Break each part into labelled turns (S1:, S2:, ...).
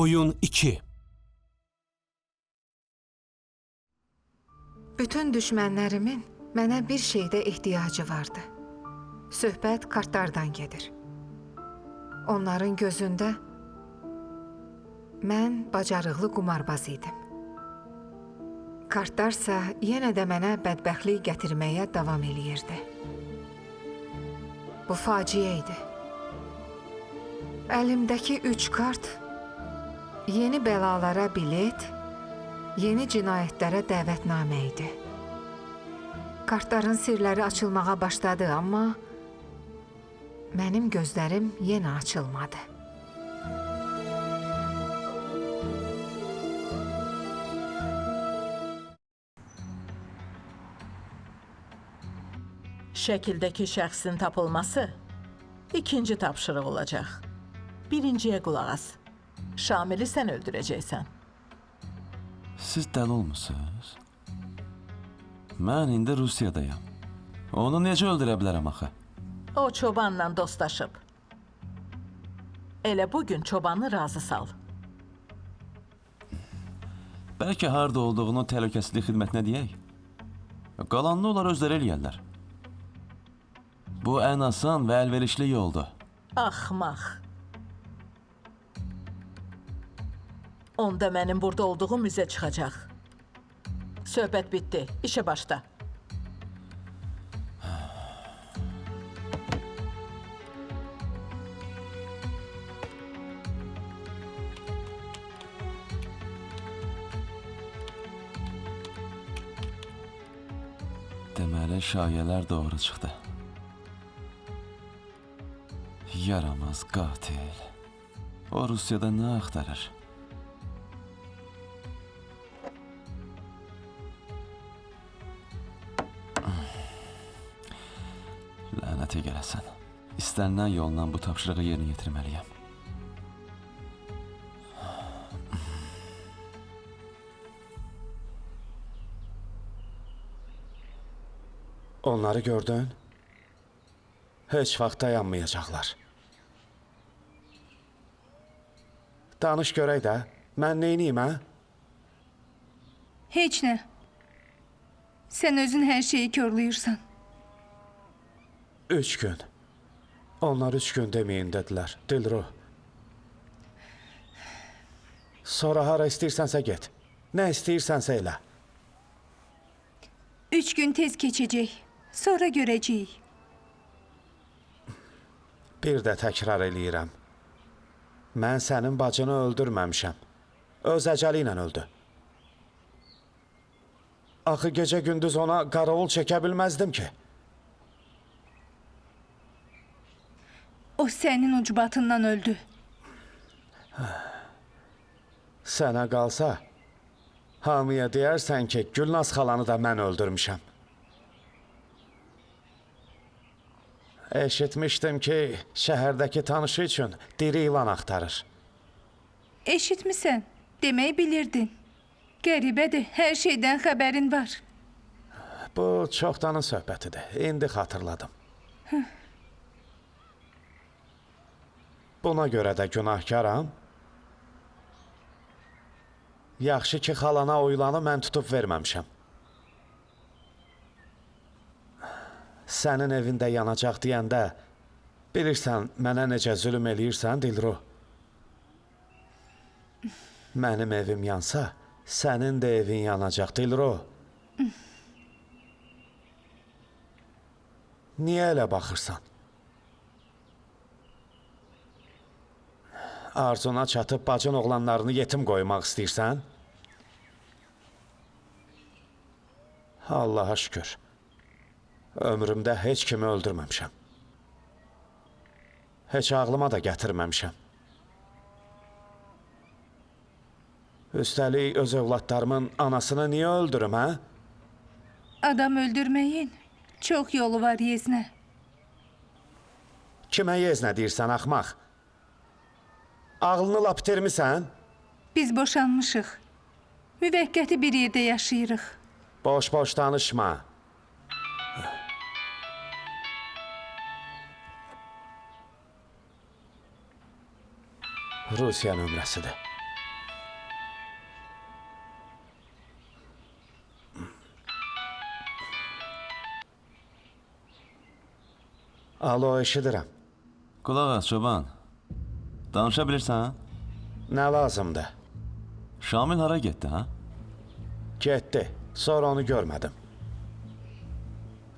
S1: Oyun 2.
S2: Bütün düşmənlərimin mənə bir şeydə ehtiyacı vardı. Söhbət kartlardan gedir. Onların gözündə mən bacarıqlı qumarbaz idim. Kartlarsa yenə də mənə bədbəxtlik gətirməyə davam eləyirdi. Bu faciə idi. Əlimdəki 3 kart yeni bəlalara bilet, yeni cinayətlərə dəvətnamə idi. Kartların sirləri açılmağa başladı, amma mənim gözlərim yenə açılmadı.
S3: Şəkildəki şəxsin tapılması ikinci tapşırıq olacaq. Birinciyə qulaq as. Şamili sən öldürəcəksən.
S4: Siz dəli olmusunuz? Mən indi Rusiyadayam. Onu necə öldürə bilərəm axı?
S3: O çobanla dostlaşıb. Elə bugün çobanı razı sal.
S4: Bəlkə harda olduğunu təhlükəsizlik xidmətinə deyək. Qalanını onlar özləri eləyərlər. Bu ən asan və əlverişli yoldur.
S3: Axmaq. Onda mənim burada olduğum üzə çıxacaq. Söhbət bitdi. İşə başla.
S4: Deməli, şayələr doğru çıxdı. Yaramaz qatil. O Rusiyada nə axtarır? Lənətə gələsən. İstənilən yolla bu tapşırığı yerinə yetirməliyəm.
S5: Onları gördün? Heç vaxt dayanmayacaqlar. Danış görək də, mən neyniyim, hə?
S6: Heç nə. Sən özün hər şeyi körləyirsən.
S5: 3 gün. Onlar 3 gün deməyin dedilər, Dilruh. Sonra hara istəyirsənsə get. Nə istəyirsənsə elə.
S6: 3 gün tez keçəcək. Sonra görəcəyik.
S5: Bir də təkrar eləyirəm. Mən sənin bacını öldürməmişəm. Öz əcəli ilə öldü. Axı gecə-gündüz ona qaravul çəkə bilməzdim ki.
S6: O sənin ucbatından öldü.
S5: Sənə qalsa, hamıya deyərsən ki, Gülnaz xalanı da mən öldürmüşəm. Eşitmişdim ki, şəhərdəki tanışı üçün diri ilan axtarır.
S6: Eşitmisən, demək bilirdin. Qəribədir, hər şeydən xəbərin var.
S5: Bu çoxdanın söhbətidir, indi xatırladım. Buna görə də günahkaram. Yaxşı ki, xalana oylanı mən tutub verməmişəm. Sənin evində yanacaq deyəndə, bilirsən, mənə necə zülüm eləyirsən, Dilruh? Mənim evim yansa, sənin də evin yanacaq, Dilruh. Niyə elə baxırsan? Arzuna çatıb bacın oğlanlarını yetim qoymaq istəyirsən? Allaha şükür. Ömrümdə heç kimi öldürməmişəm. Heç ağlıma da gətirməmişəm. Üstəlik öz övladlarımın anasını niyə öldürüm, hə?
S6: Adam öldürməyin çox yolu var Yeznə.
S5: Kimə yeznə deyirsən, axmaq? Ağlını lap itirmisən?
S6: Biz boşanmışıq. Müvəqqəti bir yerdə yaşayırıq.
S5: Boş-boş danışma. Rusiya nömrəsidir. Alo, eşidirəm.
S4: Qulaq as, çoban. Danışa bilirsən?
S5: Nə lazımdır?
S4: Şamil hara getdi, ha?
S5: Getdi. Sonra onu görmədim.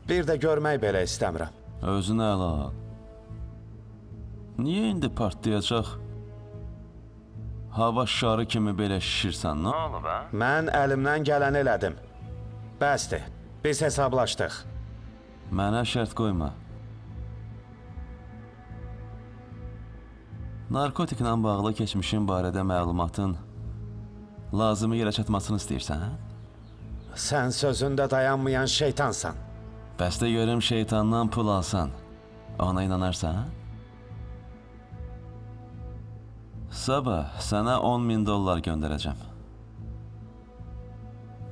S5: Bir də görmək belə istəmirəm.
S4: Özünə əla al. Niyə indi partlayacaq? Hava şarı kimi belə şişirsən, nə olub, hə?
S5: Mən əlimdən gələni elədim. Bəsdir. Biz hesablaşdıq.
S4: Mənə şərt qoyma. Narkotiklə bağlı keçmişin barədə məlumatın lazımı yerə çatmasını istəyirsən, hə?
S5: Sən sözündə dayanmayan şeytansan.
S4: Bəs də görüm şeytandan pul alsan, ona inanarsan, hə? Sabah sənə 10.000 dollar göndərəcəm.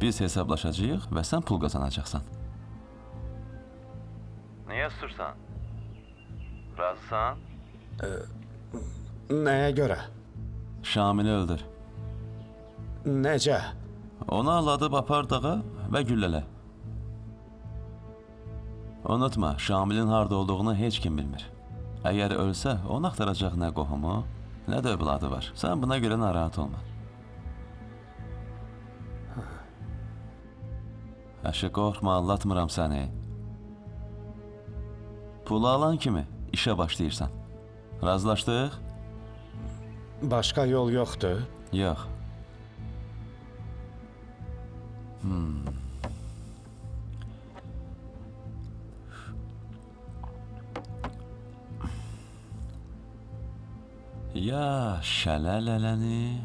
S4: Biz hesablaşacağıq və sən pul qazanacaqsan. Niyə sustursan? Razısan?
S5: Nəyə görə?
S4: Şamili öldür.
S5: Necə?
S4: Onu aladıb apar dağa və güllələ. Unutma, Şamilin harda olduğunu heç kim bilmir. Əgər ölsə, onu axtaracaq nə qohumu, nə də övladı var. Sən buna görə narahat olma. Əşi, qorxma, allatmıram səni. Pulu alan kimi işə başlayırsan. Razılaşdıq?
S5: Başqa yol yoxdur.
S4: Yox. Ya şələlələni,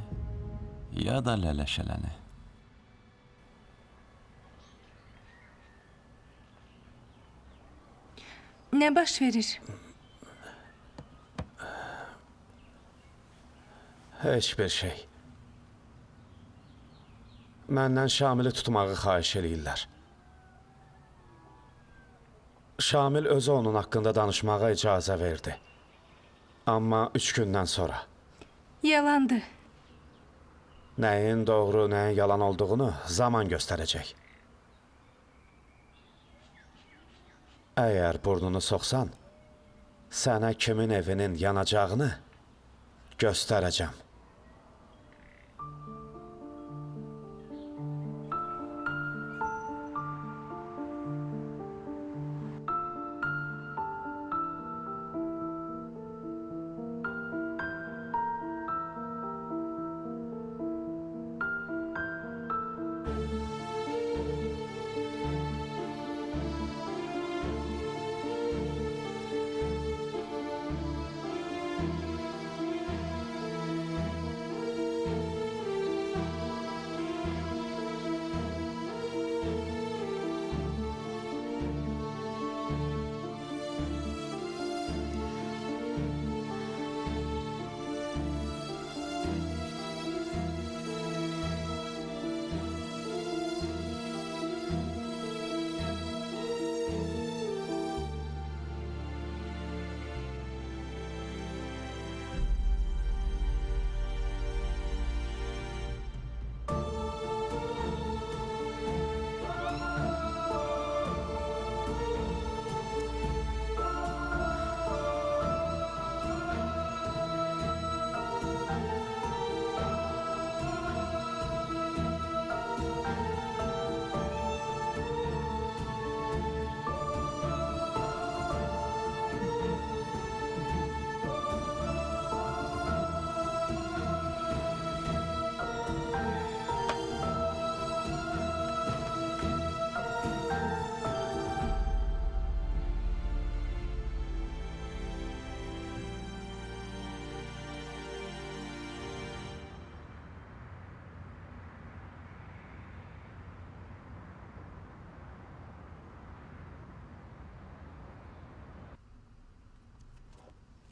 S4: ya da lələşələni.
S6: Nə baş verir?
S5: Heç bir şey. Məndən Şamili tutmağı xahiş eləyirlər. Şamil özü onun haqqında danışmağa icazə verdi. Amma 3 gündən sonra.
S6: Yalandı.
S5: Nəyin doğru, nəyin yalan olduğunu zaman göstərəcək. Əgər burnunu soxsan, sənə kimin evinin yanacağını göstərəcəm.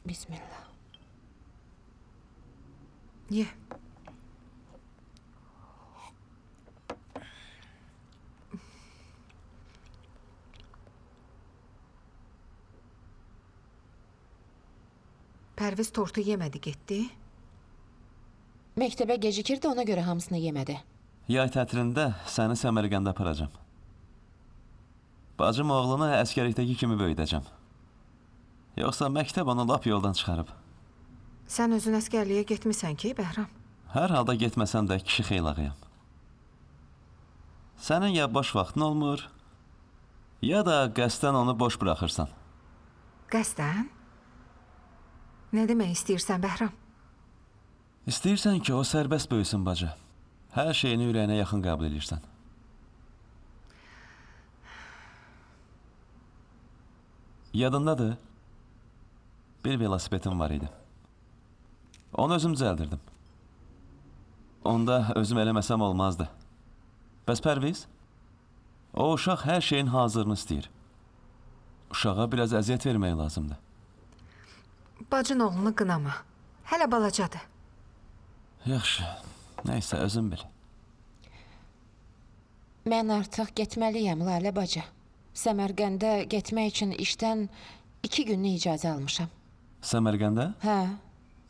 S1: Bismillah.
S2: Ye. Pərviz tortu yemədi, getdi.
S1: Məktəbə gecikirdi, ona görə hamısını yemədi.
S4: Yay tətilində səni Səmərqəndə aparacam. Bacım oğlunu əsgərlikdəki kimi böyüdəcəm. Yoxsa məktəb onu lap yoldan çıxarıb.
S2: Sən özün əskərliyə getmisən ki, Bəhram?
S4: Hər halda getməsəm də kişi xeylağıyam. Sənin ya boş vaxtın olmur, ya da qəsdən onu boş buraxırsan.
S2: Qəsdən? Nə demək istəyirsən, Bəhram?
S4: İstəyirsən ki, o sərbəst böyüsün bacı. Hər şeyini ürəyinə yaxın qəbul edirsən. Yadındadır? Bir velosipedim var idi. Onu özüm düzəldirdim. Onda özüm eləməsəm olmazdı. Bəs Pərviz? O uşaq hər şeyin hazırını istəyir. Uşağa biraz əziyyət vermək lazımdır.
S2: Bacın oğlunu qınama. Hələ balacadır.
S4: Yaxşı, nəysə özün bil.
S1: Mən artıq getməliyəm, Lalə bacı. Səmərqəndə getmək üçün işdən 2 günlük icazə almışam.
S4: Səmərqəndə?
S1: Hə.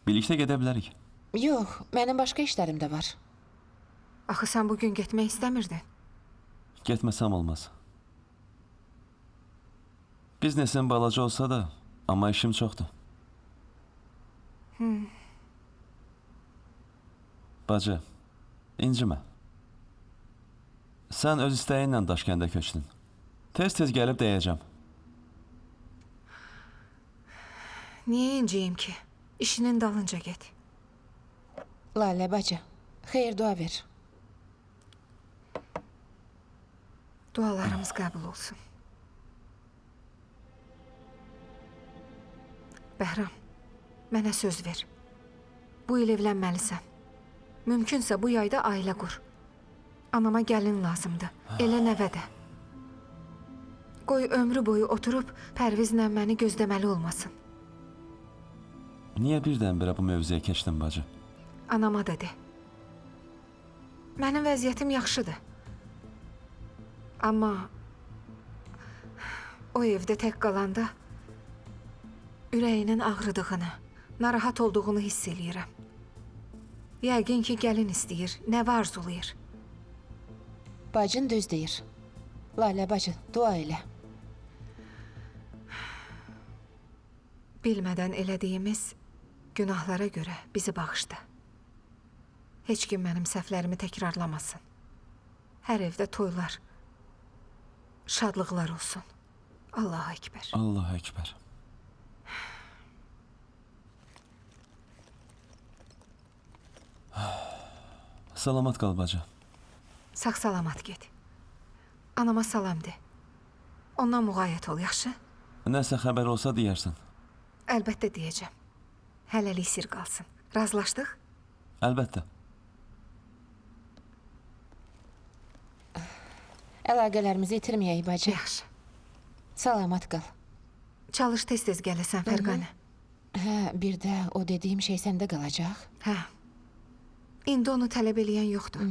S4: Birlikdə gedə bilərik.
S1: Yox, mənim başqa işlərim də var.
S2: Axı sən bugün getmək istəmirdin.
S4: Getməsəm olmaz. Biznesim balaca olsa da, amma işim çoxdur. Bacı, incimə. Sən öz istəyinlə Daşkəndə köçdün. Tez-tez gəlib dəyəcəm.
S2: Niyə inciyim ki? İşinin dalınca get.
S1: Lalə bacı, xeyir dua ver.
S2: Dualarımız qəbul olsun. Bəhram, mənə söz ver. Bu il evlənməlisən. Mümkünsə bu yayda ailə qur. Anama gəlin lazımdır, elə nəvə də. Qoy ömrü boyu oturub Pərvizlə məni gözləməli olmasın.
S4: Niyə birdən-birə bu mövzuya keçdin bacı?
S2: Anama dedi. Mənim vəziyyətim yaxşıdır. Amma o evdə tək qalanda ürəyinin ağrıdığını, narahat olduğunu hiss eləyirəm. Yəqin ki, gəlin istəyir, nəvə arzulayır.
S1: Bacın düz deyir. Lalə bacı, dua elə.
S2: Bilmədən elədiyimiz günahlara görə bizi bağışla. Heç kim mənim səhvlərimi təkrarlamasın. Hər evdə toylar, şadlıqlar olsun. Allahu Ekber.
S4: Allahu Ekber. Salamat qal bacı.
S2: Sağ-salamat get. Anama salam de. Ondan müğayət ol, yaxşı?
S4: Nəsə xəbər olsa deyərsən.
S2: Əlbəttə deyəcəm. Hələlik sir qalsın. Razılaşdıq?
S4: Əlbəttə.
S1: Əlaqələrimizi itirməyək bacı.
S2: Yaxşı.
S1: Salamat qal.
S2: Çalış tez-tez gələsən, Fərqanə.
S1: Hə, bir də o dediyim şey səndə qalacaq.
S2: Hə. İndi onu tələb eləyən yoxdur.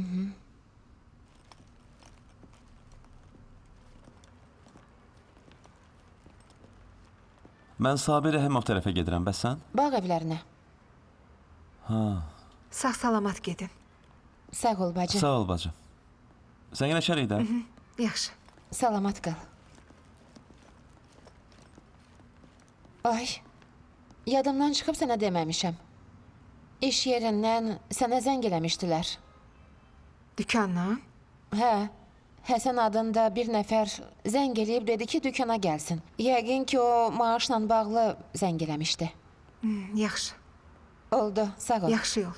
S4: Mən Sabir Rəhimov tərəfə gedirəm, bəs sən?
S1: Bağ evlərinə.
S4: Ha,
S2: Sağ-salamat gedin.
S1: Sağ ol bacı.
S4: sağ ol bacı. Zəngləşərik də.
S2: Yaxşı.
S1: Salamat qal. Ay, yadımdan çıxıb sənə deməmişəm. İş yerindən sənə zəng eləmişdilər.
S2: Dükandan?
S1: Hə, Həsən adında bir nəfər zəng eləyib dedi ki, dükana gəlsin. Yəqin ki, o maaşla bağlı zəng eləmişdi.
S2: Yaxşı.
S1: Oldu, sağ ol.
S2: Yaxşı yol.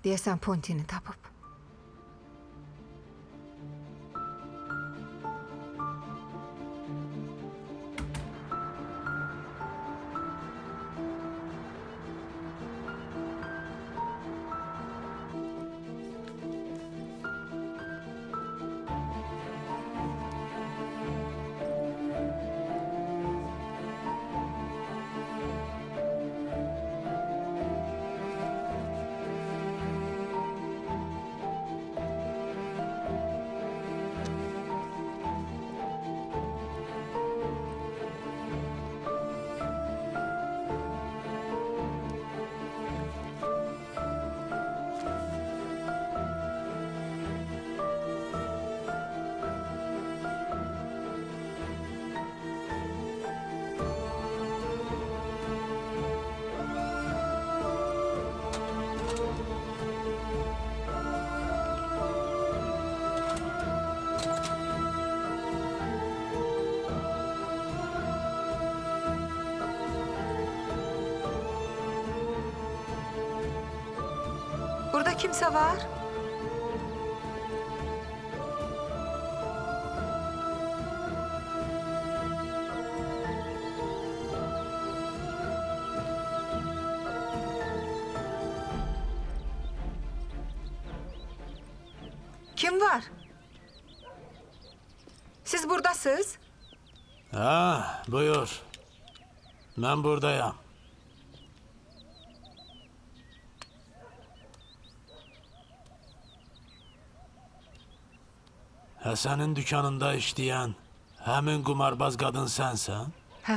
S2: Deyəsən Pontini tapıb. Burada kimsə var? Kim var? Siz buradasınız?
S7: Ha, buyur. Ben buradayım. Həsənin dükanında işləyən həmin qumarbaz qadın sənsən?
S2: Hə.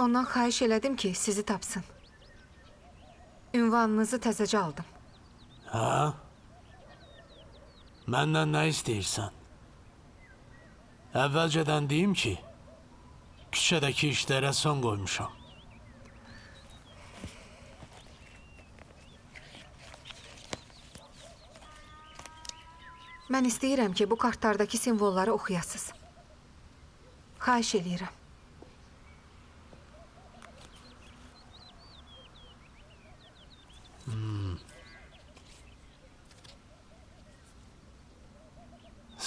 S2: Ondan xahiş elədim ki, sizi tapsın. Ünvanınızı təzəcə aldım.
S7: Hə? Məndən nə istəyirsən? Əvvəlcədən deyim ki, küçədəki işlərə son qoymuşam.
S2: Mən istəyirəm ki, bu kartlardakı simvolları oxuyasınız. Xahiş eləyirəm.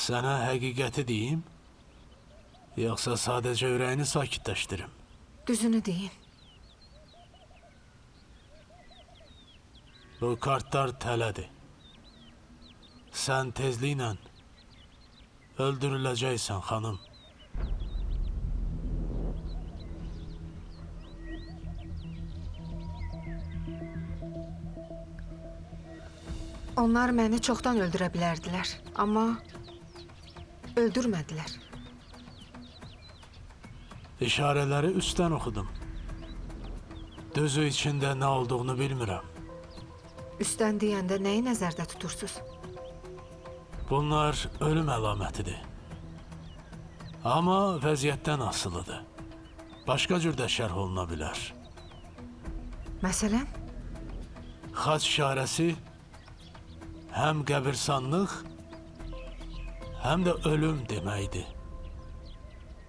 S7: Sənə həqiqəti deyim, yoxsa sadəcə ürəyini sakitləşdirim?
S2: Düzünü deyin.
S7: Bu kartlar tələdir. Sən tezliklə öldürüləcəksən, xanım.
S2: Onlar məni çoxdan öldürə bilərdilər, amma öldürmədilər.
S7: İşarələri üstdən oxudum. Düzü içində nə olduğunu bilmirəm.
S2: Üstdən deyəndə nəyi nəzərdə tutursunuz?
S7: Bunlar ölüm əlamətidir. Amma vəziyyətdən asılıdır. Başqa cür də şərh oluna bilər.
S2: Məsələn,
S7: Xaç işarəsi həm qəbirstanlıq, həm də ölüm deməkdir.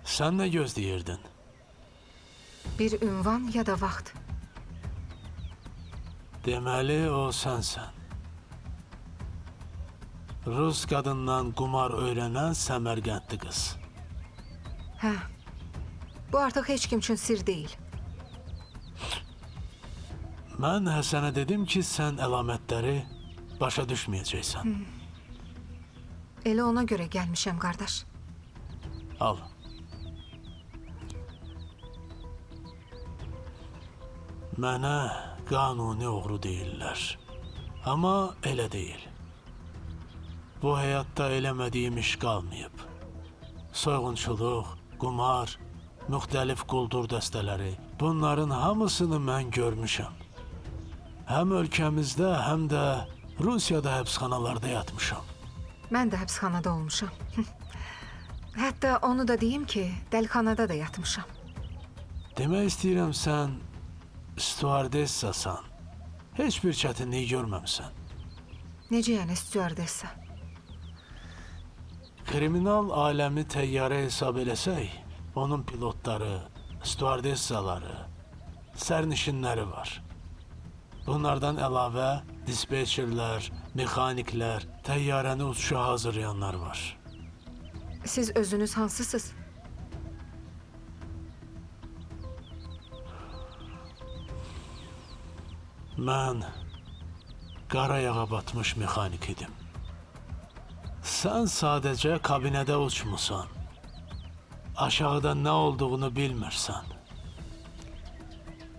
S7: Sən nə gözləyirdin?
S2: bir ünvan ya da vaxt.
S7: Deməli o sənsən. Rus qadından qumar öyrənən Səmərqəndli qız.
S2: Hə, bu artıq heç kim üçün sir deyil.
S7: Mən Həsənə dedim ki, sən əlamətləri başa düşməyəcəksən.
S2: Elə ona görə gəlmişəm, qardaş.
S7: Al. Mənə qanuni oğru deyirlər. Amma elə deyil. Bu həyatda eləmədiyim iş qalmayıb. Soyğunçuluq, qumar, müxtəlif quldur dəstələri, bunların hamısını mən görmüşəm. Həm ölkəmizdə, həm də Rusiyada həbsxanalarda yatmışam.
S2: Mən də həbsxanada olmuşam. Hətta onu da deyim ki, dəlixanada da yatmışam.
S7: Demək istəyirəm sən stüardessasan. Heç bir çətinlik görməmsən.
S2: Necə yəni stüardessa?
S7: Kriminal aləmi təyyarə hesab eləsək, onun pilotları, stüardessaları, sərnişinləri var. Bunlardan əlavə dispetçerlər, mexaniklər, təyyarəni uçuşa hazırlayanlar var.
S2: Siz özünüz hansısınız?
S7: Mən qarayağa batmış mexanik idim. Sən sadəcə kabinədə uçmusan. Aşağıda nə olduğunu bilmirsən.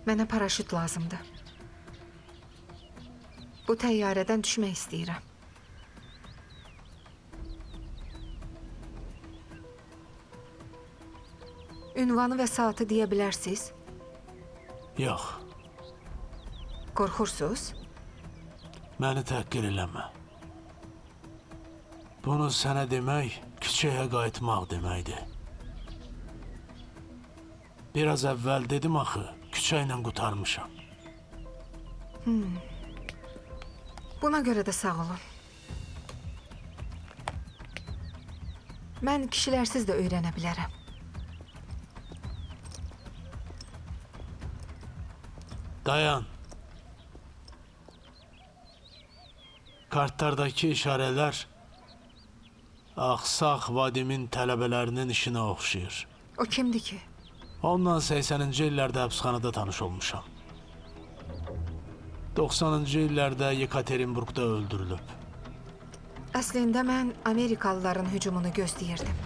S2: Mənə paraşüt lazımdır. Bu təyyarədən düşmək istəyirəm. Ünvanı və saatı deyə bilərsiniz?
S7: Yox,
S2: Qorxursuz?
S7: məni təhqir eləmə. Bunu sənə demək, küçəyə qayıtmaq deməkdir. Biraz əvvəl dedim axı, küçə ilə qurtarmışam.
S2: Buna görə də sağ olun. Mən kişilərsiz də öyrənə bilərəm.
S7: Dayan. Kartlardakı işarələr Axsaq Vadimin tələbələrinin işinə oxşayır.
S2: O kimdir ki?
S7: Onunla 80-ci illərdə həbsxanada tanış olmuşam. 90-cı illərdə Yekaterinburqda öldürülüb.
S2: Əslində mən Amerikalıların hücumunu gözləyirdim.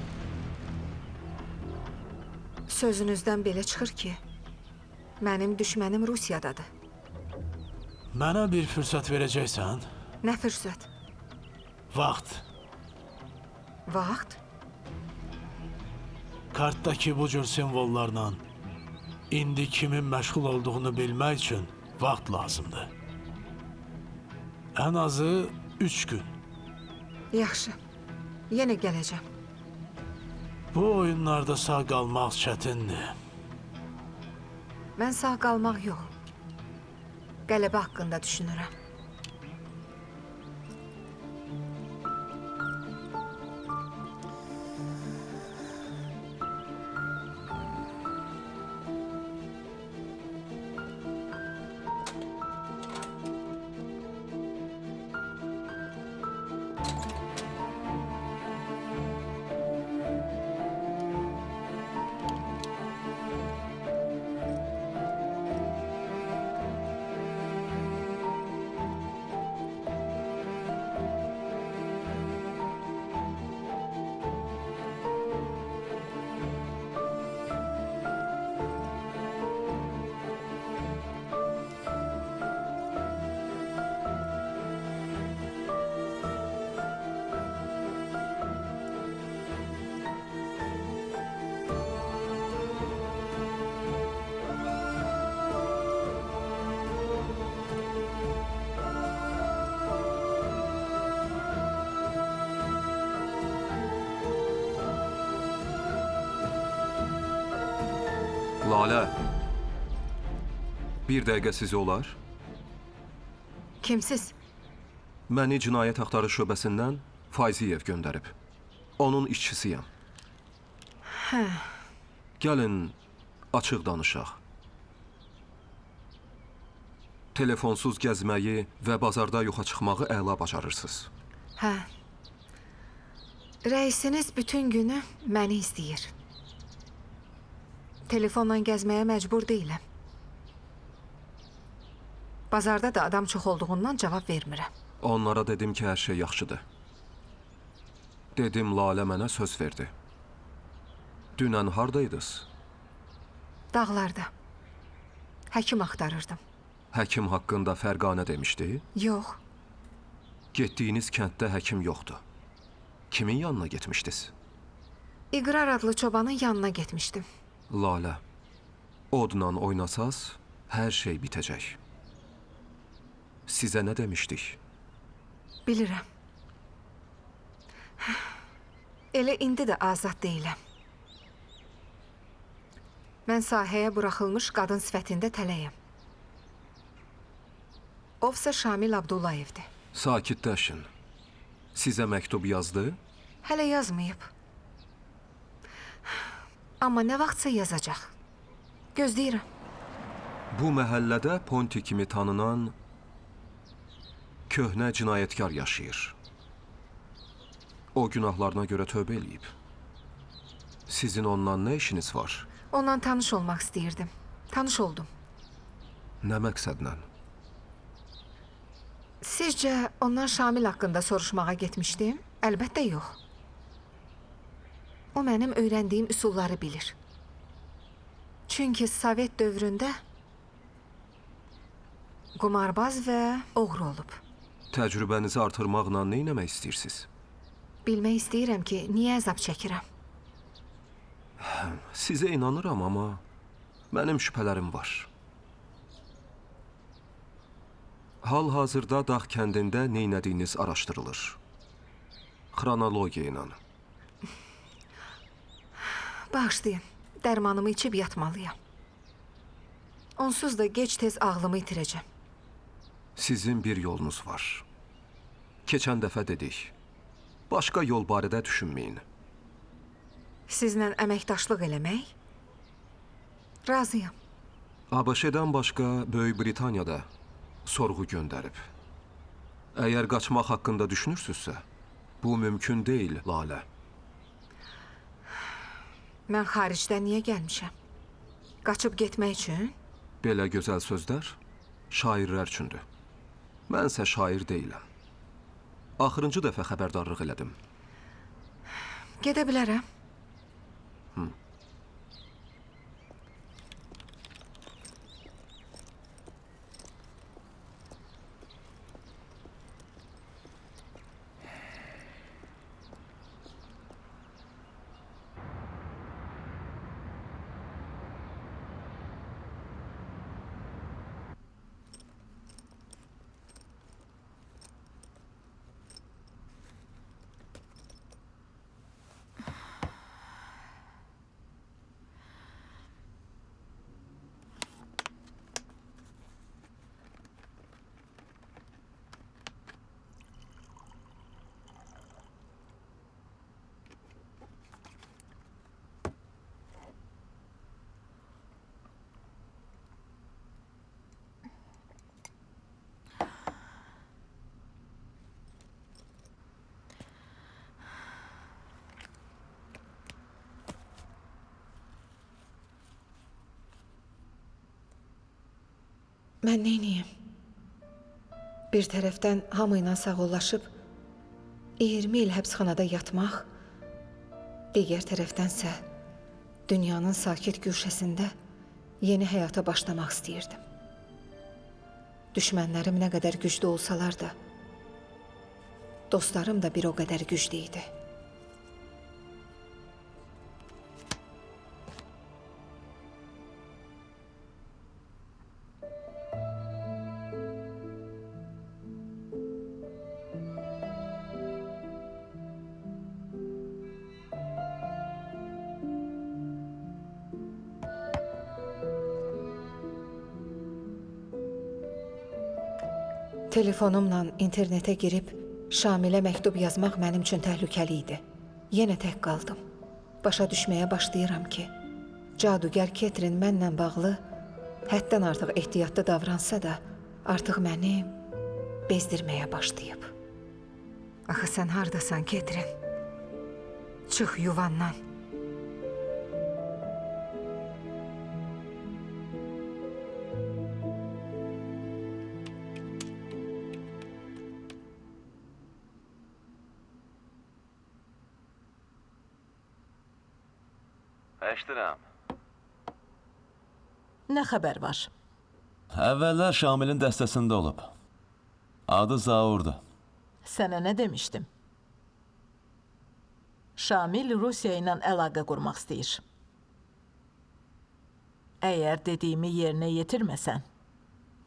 S2: Sözünüzdən belə çıxır ki, mənim düşmənim Rusiyadadır.
S7: Mənə bir fürsət verəcəksən?
S2: Nə fürsət?
S7: Vaxt.
S2: Vaxt?
S7: Kartdakı bu cür simvollarla indi kimin məşğul olduğunu bilmək üçün vaxt lazımdır. Ən azı 3 gün.
S2: Yaxşı. Yenə gələcəm.
S7: Bu oyunlarda sağ qalmaq çətindir.
S2: Mən sağ qalmaq yox. Qələbə haqqında düşünürəm.
S8: Lalə, bir dəqiqə sizi olar?
S2: Kimsiz?
S8: Məni cinayət axtarış şöbəsindən Fayziyev göndərib. Onun işçisiyəm.
S2: Hə,
S8: Gəlin, açıq danışaq. Telefonsuz gəzməyi və bazarda yoxa çıxmağı əla bacarırsınız.
S2: hə. Rəisiniz bütün günü məni istəyir. Telefonla gəzməyə məcbur deyiləm. Bazarda da adam çox olduğundan cavab vermirəm.
S8: Onlara dedim ki, hər şey yaxşıdır. Dedim, Lalə mənə söz verdi. Dünən hardaydınız?
S2: Dağlarda. Həkim axtarırdım.
S8: Həkim haqqında Fərqanə demişdi.
S2: Yox,
S8: Getdiyiniz kənddə həkim yoxdur. Kimin yanına getmişdiniz?
S2: İqrar adlı çobanın yanına getmişdim.
S8: Lalə, odla oynasaz, hər şey bitəcək. Sizə nə demişdik?
S2: Bilirəm. Elə indi də azad deyiləm. Mən sahəyə buraxılmış qadın sifətində tələyəm. Ovsa Şamil Abdullayevdir.
S8: Sakitləşin. Sizə məktub yazdı?
S2: Hələ yazmayıb. Amma nə vaxtsa yazacaq. Gözləyirəm.
S8: Bu məhəllədə Ponti kimi tanınan köhnə cinayətkar yaşayır. O günahlarına görə tövbə eləyib. Sizin ondan nə işiniz var?
S2: Ondan tanış olmaq istəyirdim. Tanış oldum.
S8: Nə məqsədlə?
S2: Sizcə ondan Şamil haqqında soruşmağa getmişdim? Əlbəttə yox. O mənim öyrəndiyim üsulları bilir. Çünki Sovet dövründə qumarbaz və oğru olub.
S8: Təcrübənizi artırmaqla nə etmək istəyirsiniz?
S2: Bilmək istəyirəm ki, niyə əzab çəkirəm?
S8: Sizə inanıram, amma mənim şübhələrim var. Hal-hazırda Dağ kəndində nə etdiyiniz araşdırılır. Xronologiya ilə.
S2: Bağışlayın, dərmanımı içib yatmalıyam. Onsuz da gec-tez ağlımı itirəcəm.
S8: Sizin bir yolunuz var. Keçən dəfə dedik. Başqa yol barədə düşünməyin.
S2: Sizlə əməkdaşlıq eləmək? Razıyam.
S8: ABŞ-dən başqa Böyük Britaniyada sorğu göndərib. Əgər qaçmaq haqqında düşünürsünüzsə, bu mümkün deyil, Lalə.
S2: Mən xaricdən niyə gəlmişəm? Qaçıb getmək üçün?
S8: Belə gözəl sözlər şairlər üçündür. Mənsə şair deyiləm. Axırıncı dəfə xəbərdarlıq elədim.
S2: Gedə bilərəm. Mən neyniyim? Bir tərəfdən hamı ilə sağollaşıb 20 il həbsxanada yatmaq, digər tərəfdənsə dünyanın sakit güşəsində yeni həyata başlamaq istəyirdim. Düşmənlərim nə qədər güclü olsalar da, dostlarım da bir o qədər güclü idi. Telefonumla internetə girib Şamilə məktub yazmaq mənim üçün təhlükəli idi. Yenə tək qaldım. Başa düşməyə başlayıram ki, cadugar Ketrin mənlə bağlı həddən artıq ehtiyatlı davransa da, artıq məni bezdirməyə başlayıb. Axı sən hardasan, Ketrin? Çıx yuvandan.
S4: Eşdirəm.
S3: Nə xəbər var?
S4: Əvvəllər Şamilin dəstəsində olub. Adı Zaurdur.
S3: Sənə nə demişdim? Şamil Rusiya ilə əlaqə qurmaq istəyir. Əgər dediyimi yerinə yetirməsən,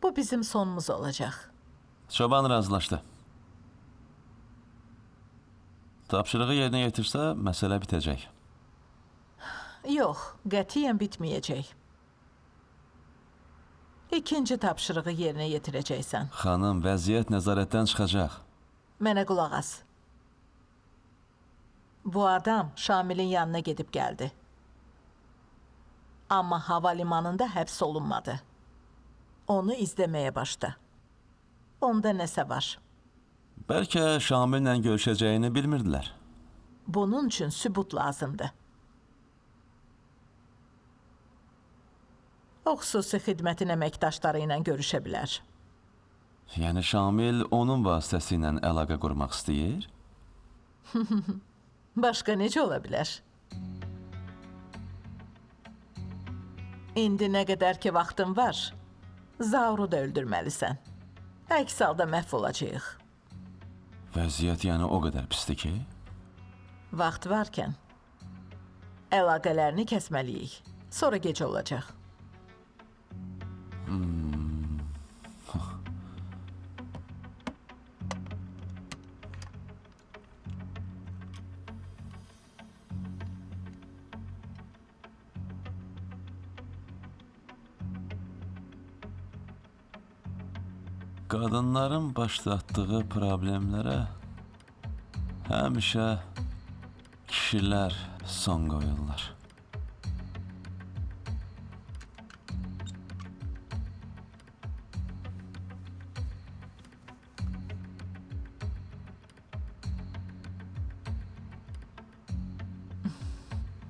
S3: bu bizim sonumuz olacaq.
S4: Çoban razılaşdı. Tapşırığı yerinə yetirsə, məsələ bitəcək.
S3: Yox, qətiyyən bitməyəcək. İkinci tapşırığı yerinə yetirəcəksən.
S4: Xanım, vəziyyət nəzarətdən çıxacaq.
S3: Mənə qulaq as. Bu adam Şamilin yanına gedib gəldi. Amma hava limanında həbs olunmadı. Onu izləməyə başla. Onda nəsə var.
S4: Bəlkə Şamillə görüşəcəyini bilmirdilər.
S3: Bunun üçün sübut lazımdır. O xüsusi xidmətin əməkdaşları ilə görüşə bilər.
S4: Yəni Şamil onun vasitəsilə əlaqə qurmaq istəyir?
S3: Başqa necə ola bilər? İndi nə qədər ki vaxtın var, Zauru da öldürməlisən. Əks halda məhv olacağıq.
S4: Vəziyyət yəni o qədər pisdir ki?
S3: Vaxt varkən əlaqələrini kəsməliyik. Sonra gecə olacaq.
S4: Qadınların başlatdığı problemlərə həmişə kişilər son qoyurlar.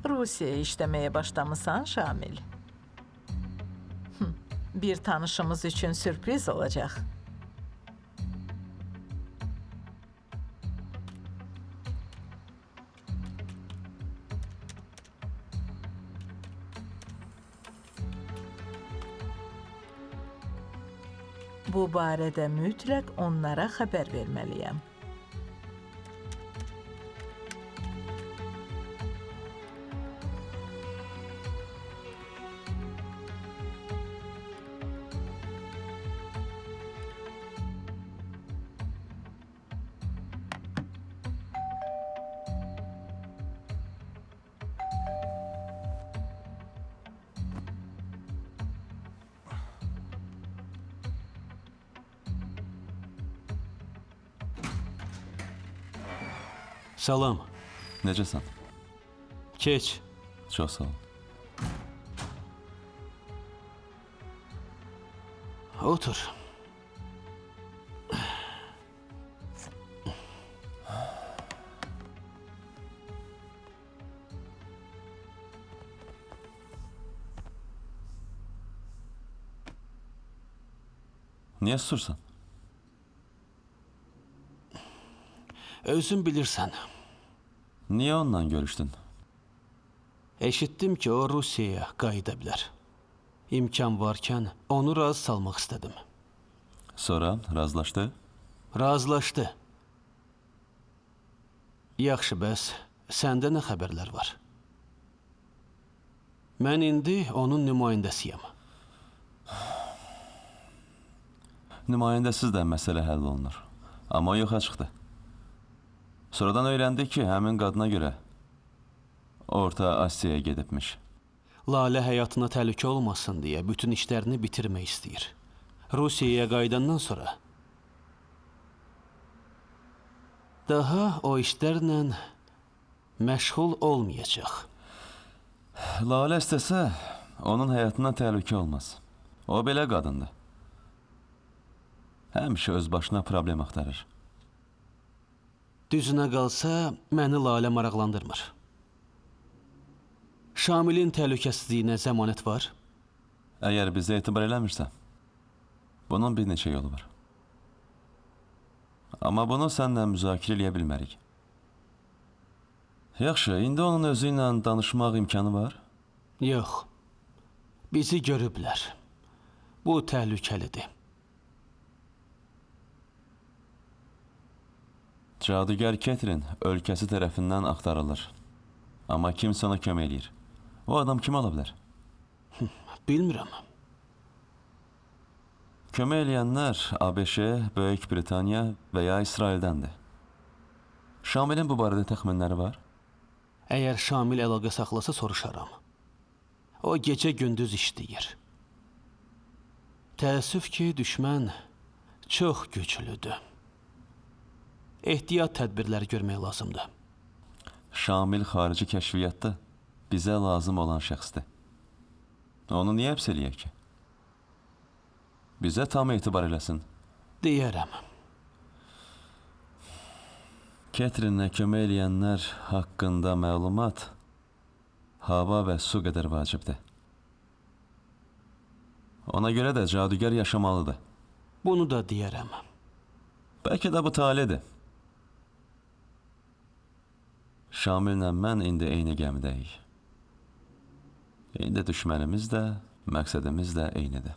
S3: Rusiyaya işləməyə başlamısan, Şamil? Bir tanışımız üçün sürpriz olacaq. Bu barədə mütləq onlara xəbər verməliyəm.
S9: Salam.
S4: Necəsən?
S9: Keç.
S4: Çox sağ ol.
S9: Otur.
S4: Niyə susursan?
S9: Özün bilirsən.
S4: Niyə ondan görüşdün?
S9: Eşitdim ki, o Rusiyaya qayıda bilər. İmkan varkən onu razı salmaq istədim.
S4: Sonra razılaşdı?
S9: Razılaşdı. Yaxşı, bəs səndə nə xəbərlər var? Mən indi onun nümayəndəsiyəm.
S4: Nümayəndəsiz də məsələ həll olunur. Amma o yoxa çıxdı. Sonradan öyrəndi ki, həmin qadına görə Orta Asiyaya gedibmiş.
S9: Lalə həyatına təhlükə olmasın deyə bütün işlərini bitirmək istəyir. Rusiyaya qayıdandan sonra daha o işlərlə məşğul olmayacaq.
S4: Lalə istəsə, onun həyatına təhlükə olmaz. O belə qadındır. Həmişə öz başına problem axtarır.
S9: Düzünə qalsa, məni Lalə maraqlandırmır. Şamilin təhlükəsizliyinə zəmanət var?
S4: Əgər bizə etibar eləmirsə, bunun bir neçə yolu var. Amma bunu sənlə müzakirə eləyə bilmərik. Yaxşı, indi onun özü ilə danışmaq imkanı var?
S9: Yox. Bizi görüblər. Bu təhlükəlidir.
S4: Cadugar Ketrin ölkəsi tərəfindən axtarılır. Amma kimsə ona kömək eləyir. O adam kim ola bilər?
S9: Bilmirəm.
S4: Kömək eləyənlər ABŞ, Böyük Britaniya və ya İsraildəndir. Şamilin bu barədə təxminləri var?
S9: Əgər Şamil əlaqə saxlasa soruşaram. O gecə-gündüz işləyir. Təəssüf ki, düşmən çox güclüdür. Ehtiyat tədbirləri görmək lazımdır.
S4: Şamil xarici kəşfiyyatda bizə lazım olan şəxsdir. Onu niyə həbs eləyək ki? Bizə tam etibar eləsin.
S9: Deyərəm.
S4: Ketrinlə kömək eləyənlər haqqında məlumat hava və su qədər vacibdir. Ona görə də cadugar yaşamalıdır.
S9: Bunu da deyərəm.
S4: Bəlkə də bu taledir. Şamillə mən indi eyni gəmidəyik. İndi düşmənimiz də, məqsədimiz də eynidir.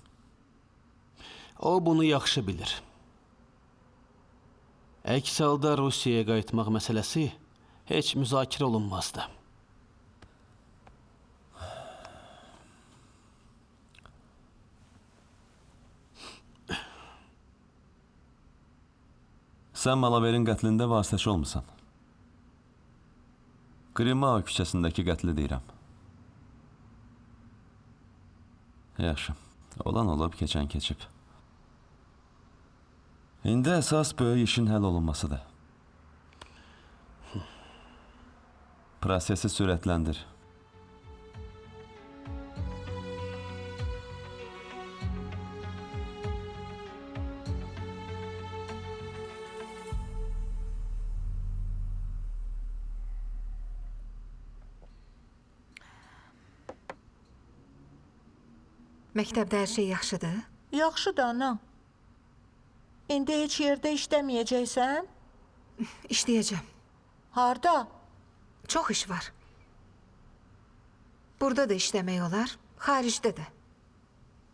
S9: O bunu yaxşı bilir. Əks halda Rusiyaya qayıtmaq məsələsi heç müzakirə olunmazdı.
S4: Sən Malaverin qətlində vasitəçi olmusan. Grimao küçəsindəki qətli deyirəm. Yaxşı, olan olub, keçən keçib. İndi əsas böyük işin həll olunmasıdır. Prosesi sürətləndir.
S2: Məktəbdə hər şey yaxşıdır?
S3: Yaxşıdır ana. İndi heç yerdə işləməyəcəksən?
S2: İşləyəcəm.
S3: Harda?
S2: Çox iş var. Burada da işləmək olar, xaricdə də.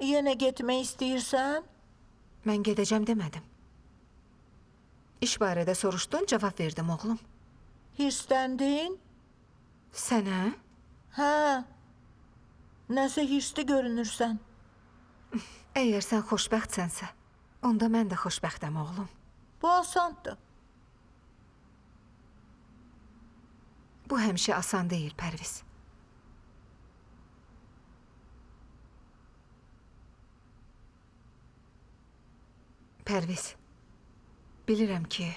S3: Yenə getmək istəyirsən?
S2: Mən gedəcəm demədim. İş barədə soruşdun, cavab verdim oğlum.
S3: Hirsləndin?
S2: Sənə?
S3: Hə. Nəsə hirsli görünürsən.
S2: Əgər sən xoşbəxtsənsə, onda mən də xoşbəxtəm oğlum.
S3: Bu asandır.
S2: Bu həmişə asan deyil, Pərviz. Pərviz, bilirəm ki,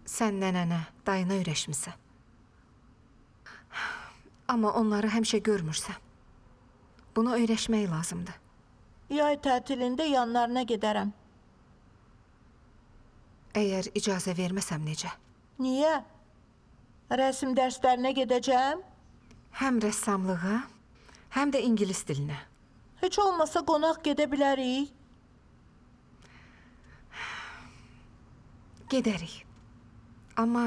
S2: sən nənənə, dayına öyrəşmisən. Amma onları həmişə görmürsən. Buna öyrəşmək lazımdır.
S3: Yay tətilində yanlarına gedərəm.
S2: Əgər icazə verməsəm necə?
S3: Niyə? Rəsm dərslərinə gedəcəm.
S2: Həm rəssamlığa, həm də ingilis dilinə.
S3: Heç olmasa qonaq gedə bilərik.
S2: Gedərik. Amma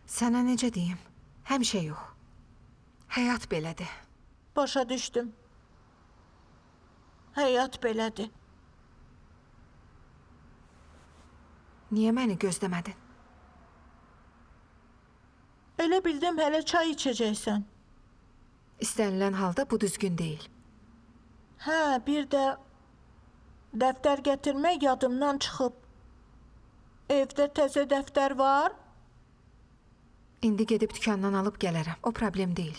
S2: sənə necə deyim? Həmişə yox. Həyat belədir.
S3: Başa düşdüm. Həyat belədir.
S2: Niyə məni gözləmədin?
S3: Elə bildim hələ çay içəcəksən.
S2: İstənilən halda bu düzgün deyil.
S3: Hə, bir də dəftər gətirmək yadımdan çıxıb. Evdə təzə dəftər var?
S2: İndi gedib dükandan alıb gələrəm. O problem deyil.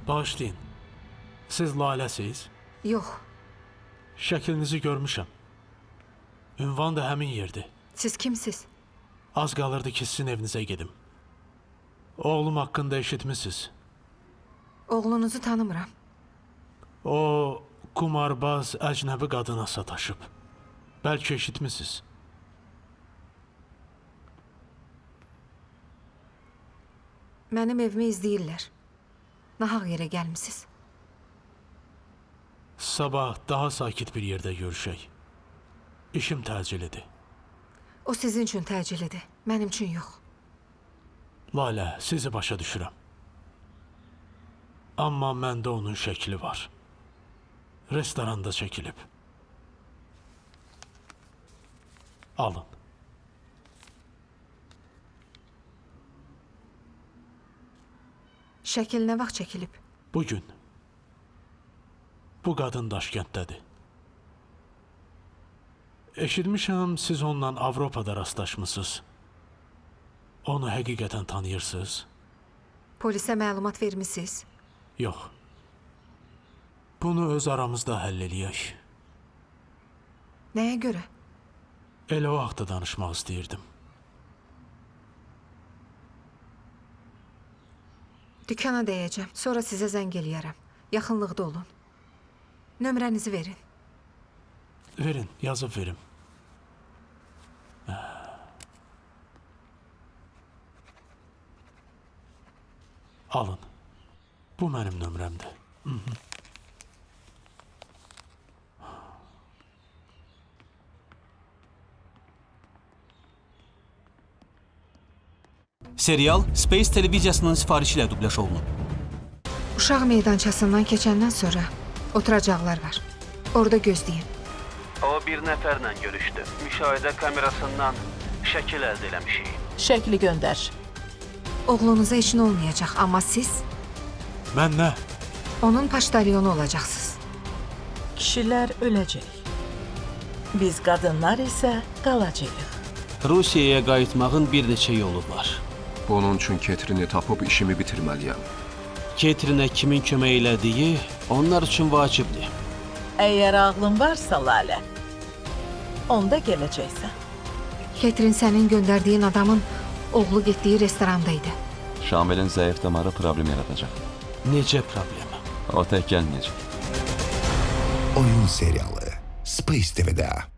S7: Bağışlayın. Siz Laləsiz?
S2: Yox,
S7: Şəklinizi görmüşəm. Ünvan da həmin yerdir.
S2: siz kimsiz?
S7: Az qalırdı ki, sizin evinizə gedim. Oğlum haqqında eşitmisiniz.
S2: Oğlunuzu tanımıram.
S7: O, kumarbaz əcnəbi qadına sataşıb. Bəlkə eşitmisiniz.
S2: Mənim evimi izləyirlər. Nahaq yerə gəlmisiniz.
S7: Sabah daha sakit bir yerdə görüşək. İşim təcilidir.
S2: O sizin üçün təcilidir, mənim üçün yox.
S7: Lalə, sizi başa düşürəm. Amma məndə onun şəkli var. Restoranda çəkilib. Alın.
S2: Şəkil nə vaxt çəkilib?
S7: Bugün. Bu qadın Daşkənddədir. Eşitmişəm, siz onunla Avropada rastlaşmısınız. Onu həqiqətən tanıyırsınız?
S2: Polisə məlumat vermisiniz?
S7: Yox. Bunu öz aramızda həll eləyək.
S2: Nəyə görə?
S7: Elə o haqda danışmaq istəyirdim.
S2: Dükana dəyəcəm, sonra sizə zəng eləyərəm. Yaxınlıqda olun. Nömrənizi verin.
S7: Verin, yazıb verim. Alın. Bu mənim nömrəmdir.
S9: Serial Space televiziyasının sifarişi ilə dubləş olunub.
S2: Uşaq meydançasından keçəndən sonra oturacaqlar var. Orada gözləyin.
S9: O bir nəfərlə görüşdü. Müşahidə kamerasından şəkil əldə eləmişik.
S3: Şəkli göndər.
S2: Oğlunuza işin olmayacaq, amma siz
S7: Mən nə?
S2: onun paştaryonu olacaqsınız.
S3: Kişilər öləcək. Biz qadınlar isə qalacağıq.
S9: Rusiyaya qayıtmağın bir neçə yolu var.
S8: Bunun üçün Ketrini tapıb işimi bitirməliyəm.
S9: Ketrinə kimin kömək elədiyi onlar üçün vacibdir.
S3: Əgər ağlın varsa, Lalə, onda gələcəksən.
S2: Ketrin sənin göndərdiyin adamın oğlu getdiyi restoranda idi.
S4: Şamilin zəif damarı problem yaradacaq.
S9: Necə problem?
S4: O tək gəlməyəcək.
S10: Oyun serialı Space TV'de.